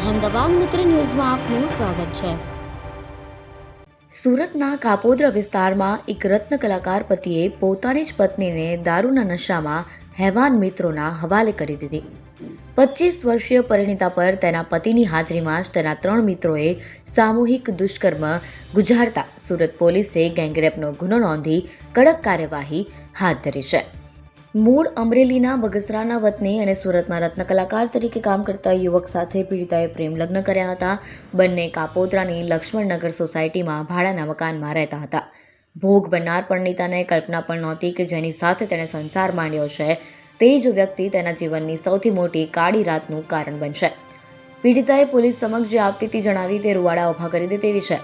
અહેમદાબાદ મિત્ર ન્યૂઝમાં આપનું સ્વાગત છે। સુરતના કાપોદ્રા વિસ્તારમાં એક રત્ન કલાકાર પતિએ પોતાની જ પત્નીને દારૂના નશામાં હેવાન મિત્રોના હવાલે કરી દીધી। 25 વર્ષીય પરિણીતા પર તેના પતિની હાજરીમાં જ તેના 3 મિત્રોએ સામૂહિક દુષ્કર્મ ગુજારતા સુરત પોલીસે ગેંગરેપનો ગુનો નોંધી કડક કાર્યવાહી હાથ ધરી છે। મૂળ અમરેલીના બગસરાના વતની અને સુરતમાં રત્ન કલાકાર તરીકે કામ કરતા યુવક સાથે પીડિતાએ પ્રેમ લગ્ન કર્યા હતા। બંને કાપોદ્રાની લક્ષ્મણનગર સોસાયટીમાં ભાડાના મકાનમાં રહેતા હતા। ભોગ બનનાર પરિણીતાને કલ્પના પણ નહોતી કે જેની સાથે તેણે સંસાર માંડ્યો છે તે જ વ્યક્તિ તેના જીવનની સૌથી મોટી કાળી રાતનું કારણ બનશે। પીડિતાએ પોલીસ સમક્ષ જે આપવીતી જણાવી તે રૂવાડા ઊભા કરી દે તેવી છે।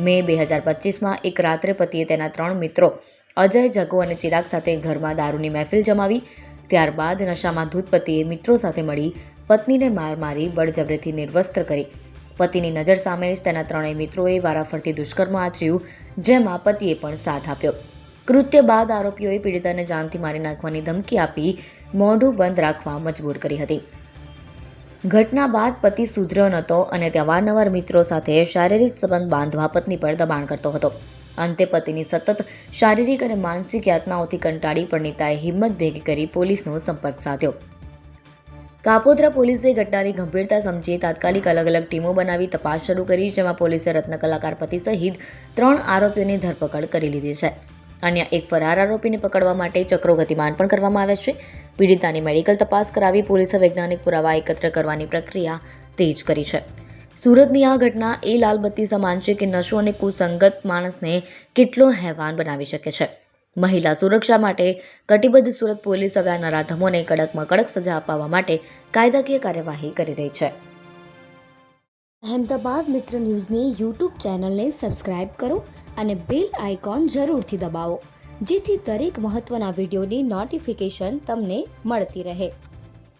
મે 2025માં એક રાત્રે પતિએ તેના 3 મિત્રો અજય, જગો અને ચિરાગ સાથે ઘરમાં દારૂની મહેફિલ જમાવી। ત્યારબાદ નશામાં ધૂત પતિએ મિત્રો સાથે મળી પત્નીને મારી બળજબરીથી નિર્વસ્ત્ર કરી। પતિની નજર સામે જ તેના 3 મિત્રોએ વારાફરતી દુષ્કર્મ આચર્યું, જેમાં પતિએ પણ સાથ આપ્યો। કૃત્ય બાદ આરોપીઓએ પીડિતાને જાનથી મારી નાખવાની ધમકી આપી મોઢું બંધ રાખવા મજબૂર કરી હતી। ઘટના બાદ પતિ સુધર્યો નહોતો અને તે અવારનવાર મિત્રો સાથે શારીરિક સંબંધ બાંધવા પત્ની પર દબાણ કરતો હતો। અંતે પતિની સતત શારીરિક અને માનસિક યાતનાઓથી કંટાળી પરિણીતાએ હિંમત ભેગી કરી પોલીસનો સંપર્ક સાધ્યો। કાપોદ્રા પોલીસે ઘટનાની ગંભીરતા સમજી તાત્કાલિક અલગ ટીમો બનાવી તપાસ શરૂ કરી, જેમાં પોલીસે રત્ન કલાકાર પતિ સહિત 3 આરોપીઓની ધરપકડ કરી લીધી છે। અન્ય એક ફરાર આરોપીને પકડવા માટે ચક્રો ગતિમાન પણ કરવામાં આવ્યા છે। પીડિતાની મેડિકલ તપાસ કરાવી પોલીસે વૈજ્ઞાનિક પુરાવા એકત્ર કરવાની પ્રક્રિયા તેજ કરી છે। સુરતની આ ઘટના એ લાલબત્તી સમાન છે કે નશો અને કુસંગત માણસને કેટલો હેવાન બનાવી શકે છે। મહિલા સુરક્ષા માટે કટિબદ્ધ સુરત પોલીસ હવે આ નરાધમોને કડકમાં કડક સજા અપાવવા માટે કાયદાકીય કાર્યવાહી કરી રહી છે। અહેમદાબાદ મિત્ર ન્યૂઝની યુટ્યુબ ચેનલને સબસ્ક્રાઇબ કરો અને બેલ આઇકોન જરૂરથી દબાવો, જેથી દરેક મહત્વના વિડીયોની નોટિફિકેશન તમને મળતી રહે।